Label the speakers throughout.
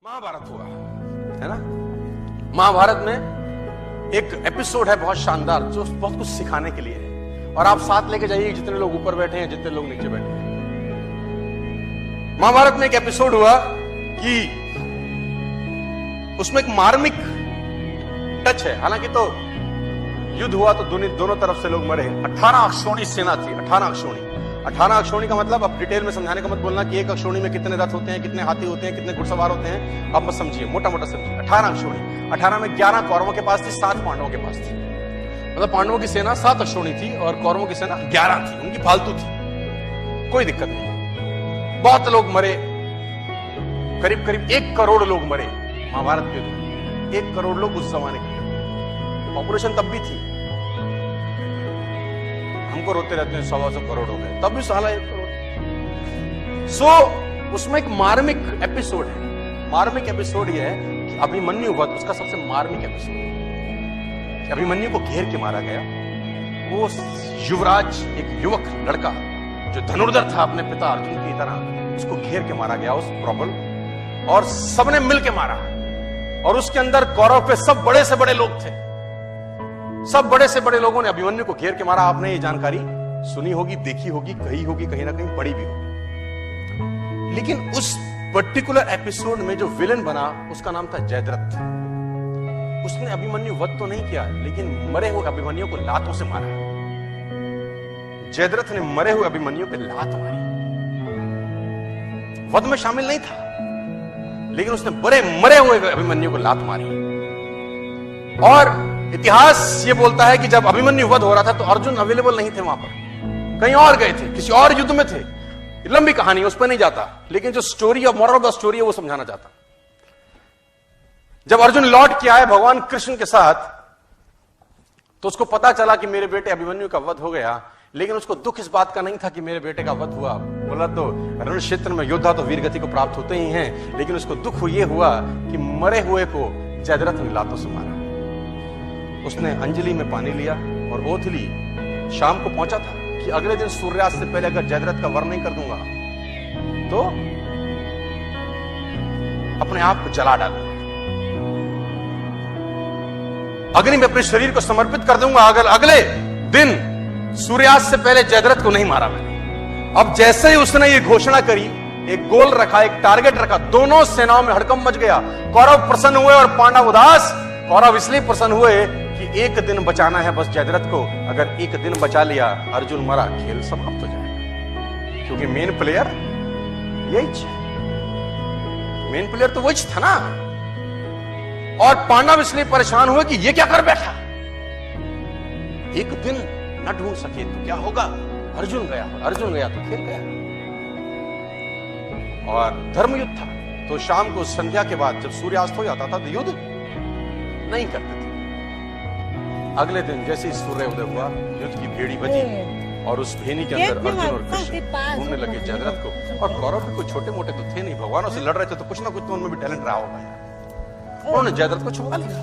Speaker 1: महाभारत हुआ है ना। महाभारत में एक एपिसोड है बहुत शानदार जो बहुत कुछ सिखाने के लिए है, और आप साथ लेके जाइए जितने लोग ऊपर बैठे हैं, जितने लोग नीचे बैठे हैं। महाभारत में एक एपिसोड हुआ कि उसमें एक मार्मिक टच है। हालांकि तो युद्ध हुआ तो दोनों तरफ से लोग मरे। 18 अक्षौणी सेना थी। 18 अक्षौणी। 18 अक्षौणी का मतलब अब डिटेल में समझाने का मत बोलना कि एक अक्षौणी में कितने रथ होते हैं, कितने हाथी होते हैं, कितने घुड़सवार होते हैं, अब मत समझिए, मोटा मोटा समझिए। 18 अक्षौणी। 18 में 11 कौरवों के पास थी, 7 पांडवों के पास थी। मतलब पांडवों की सेना 7 अक्षौणी थी और कौरवों की सेना 11 थी। उनकी फालतू थी, कोई दिक्कत नहीं। बहुत लोग मरे, करीब करीब 1 करोड़ लोग मरे महाभारत के युद्ध। 1 करोड़ लोग उस जमाने के, पॉपुलेशन तब भी थी। हमको रोते रहते हैं 100 करोड़ हो गए, तब भी साला 1 करोड़। सो उसमें एक मार्मिक एपिसोड है। मार्मिक एपिसोड यह है कि अभिमन्यु वध उसका सबसे मार्मिक एपिसोड है। अभिमन्यु को घेर के मारा गया। वो युवराज, एक युवक लड़का जो धनुर्धर था अपने पिता अर्जुन की तरह, उसको घेर के मारा गया उस प्रॉब्लम, और सबने मिल के मारा। और उसके अंदर कौरव पे सब बड़े से बड़े लोग थे। सब बड़े से बड़े लोगों ने अभिमन्यु को घेर के मारा। आपने ये जानकारी सुनी होगी, देखी होगी, कही होगी, कहीं ना कहीं पढ़ी भी होगी। लेकिन उस पर्टिकुलर एपिसोड में जो विलेन बना उसका नाम था जयद्रथ। उसने अभिमन्यु वध तो नहीं किया, लेकिन मरे हुए अभिमन्यु को लातों से मारा। जयद्रथ ने मरे हुए अभिमन्यु पे लात मारी। वध में शामिल नहीं था, लेकिन उसने मरे हुए अभिमन्यु को लात मारी। और इतिहास ये बोलता है कि जब अभिमन्यु वध हो रहा था तो अर्जुन अवेलेबल नहीं थे वहां पर, कहीं और गए थे, किसी और युद्ध में थे। लंबी कहानी, उस पर नहीं जाता, लेकिन जो story of moral of the story है वो समझाना चाहता। जब अर्जुन लौट के आए भगवान कृष्ण के साथ, तो उसको पता चला कि मेरे बेटे अभिमन्यु का वध हो गया। लेकिन उसको दुख इस बात का नहीं था कि मेरे बेटे का वध हुआ। बोला तो रण क्षेत्र में योद्धा तो वीर गति को प्राप्त होते ही हैं, लेकिन उसको दुख ये हुआ कि मरे हुए को जयद्रथ ने लातों से मारा। उसने अंजलि में पानी लिया और ओथ ली। शाम को पहुंचा था कि अगले दिन सूर्यास्त से पहले अगर जयद्रथ का वर्ण नहीं कर दूंगा तो अपने आप को जला डालूंगा, अग्नि में अपने शरीर को समर्पित कर दूंगा अगर अगले दिन सूर्यास्त से पहले जयद्रथ को नहीं मारा मैंने। अब जैसे ही उसने ये घोषणा करी, एक गोल रखा, एक टारगेट रखा, दोनों सेनाओं में हड़कंप मच गया। कौरव प्रसन्न हुए और पांडव उदास। कौरव इसलिए प्रसन्न हुए कि एक दिन बचाना है बस जयद्रथ को। अगर एक दिन बचा लिया, अर्जुन मरा, खेल समाप्त हो जाएगा, क्योंकि मेन प्लेयर यही है। मेन प्लेयर तो वही था ना। और पांडव इसलिए परेशान हुए कि ये क्या कर बैठा, एक दिन न ढूंढ सके तो क्या होगा। अर्जुन गया, अर्जुन गया तो खेल गया। और धर्मयुद्ध था, तो शाम को संध्या के बाद जब सूर्यास्त हो जाता था तो युद्ध नहीं करते थे। अगले दिन जैसे ही सूर्य उदय हुआ, युद्ध की भेड़ी बजी और उस भेनी के अंदर अर्जुन और कृष्ण ढूंढने लगे जयद्रथ को। और कौरव भी कोई छोटे मोटे तो थे नहीं, भगवानों से लड़ रहे थे, तो कुछ ना कुछ तो उनमें भी टैलेंट रहा होगा यार। उन्होंने जयद्रथ को छुपा लिया।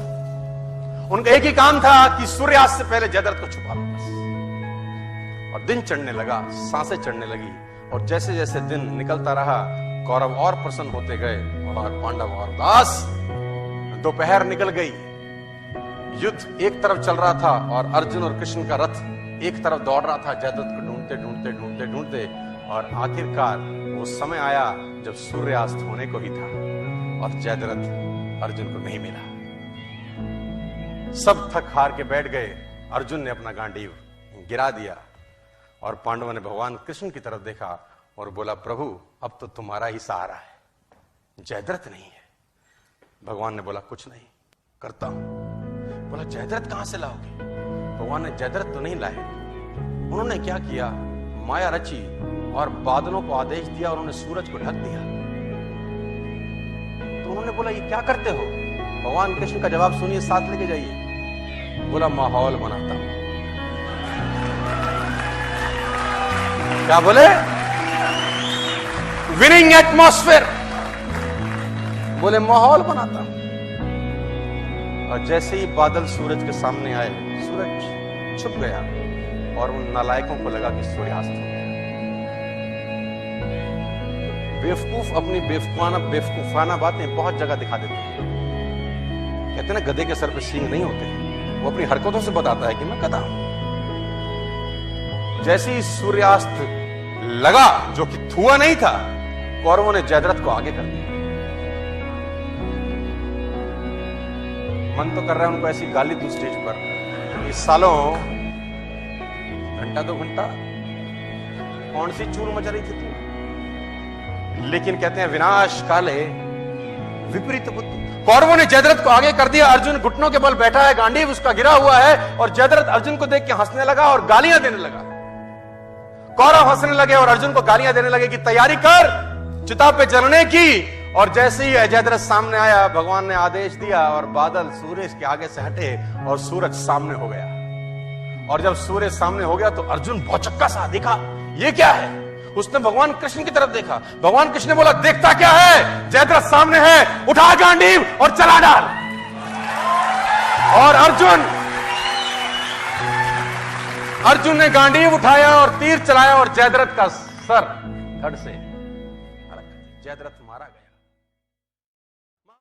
Speaker 1: उनका एक ही काम था कि सूर्यास्त से पहले जयद्रथ को छुपा लो बस। और दिन चढ़ने लगा, सांसें चढ़ने लगी, और जैसे जैसे दिन निकलता रहा कौरव और प्रसन्न होते गए और पांडव और उदास। दोपहर निकल गई, युद्ध एक तरफ चल रहा था और अर्जुन और कृष्ण का रथ एक तरफ दौड़ रहा था जयद्रथ को ढूंढते ढूंढते ढूंढते ढूंढते। और आखिरकार वो समय आया जब सूर्यास्त होने को ही था और जयद्रथ अर्जुन को नहीं मिला। सब थक हार के बैठ गए। अर्जुन ने अपना गांडीव गिरा दिया और पांडवों ने भगवान कृष्ण की तरफ देखा और बोला, प्रभु अब तो तुम्हारा ही सहारा है, जयद्रथ नहीं है। भगवान ने बोला, कुछ नहीं, करता हूं। बोला, जयद्रथ कहां से लाओगे? भगवान ने जयद्रथ तो नहीं लाए। उन्होंने क्या किया, माया रची और बादलों को आदेश दिया और उन्होंने सूरज को ढक दिया। तो उन्होंने बोला, ये क्या करते हो? भगवान कृष्ण का जवाब सुनिए, साथ लेके जाइए। बोला, माहौल बनाता हूं। क्या बोले? Winning atmosphere. बोले, माहौल बनाता हूं। और जैसे ही बादल सूरज के सामने आए, सूरज छुप गया और उन नालायकों को लगा कि सूर्यास्त हो गया। बेवकूफ अपनी बेवकूफाना बातें बहुत जगह दिखा देते हैं। कहते हैं ना, गधे के सर पे सींग नहीं होते। वो अपनी हरकतों से बताता है कि मैं गधा हूं। जैसे ही सूर्यास्त लगा, जो कि हुआ नहीं था, कौरवों ने जयद्रथ को आगे कर दिया। मन तो कर रहा है उनको ऐसी गाली दूं स्टेज पर, इस सालों घंटा 2 घंटा कौन सी चूल मचा रही थी तू। लेकिन कहते हैं विनाश काले विपरीत बुद्धि। कौरवों ने जयद्रथ को आगे कर दिया। अर्जुन घुटनों के बल बैठा है, गांडीव उसका गिरा हुआ है, और जयद्रथ अर्जुन को देख के हंसने लगा और गालियां देने लगा। कौरव हंसने लगे और अर्जुन को गालियां देने लगे कि तैयारी कर चिता पे जलने की। और जैसे ही जयद्रथ सामने आया, भगवान ने आदेश दिया और बादल सूरज के आगे से हटे और सूरज सामने हो गया। और जब सूरज सामने हो गया तो अर्जुन भौचक्का सा दिखा, ये क्या है। उसने भगवान कृष्ण की तरफ देखा। भगवान कृष्ण ने बोला, देखता क्या है, जयद्रथ सामने है, उठा गांडीव और चला डाल। और अर्जुन ने गांडीव उठाया और तीर चलाया और जयद्रथ का सर धड़ से अलग कर दिया। जयद्रथ मारा गया।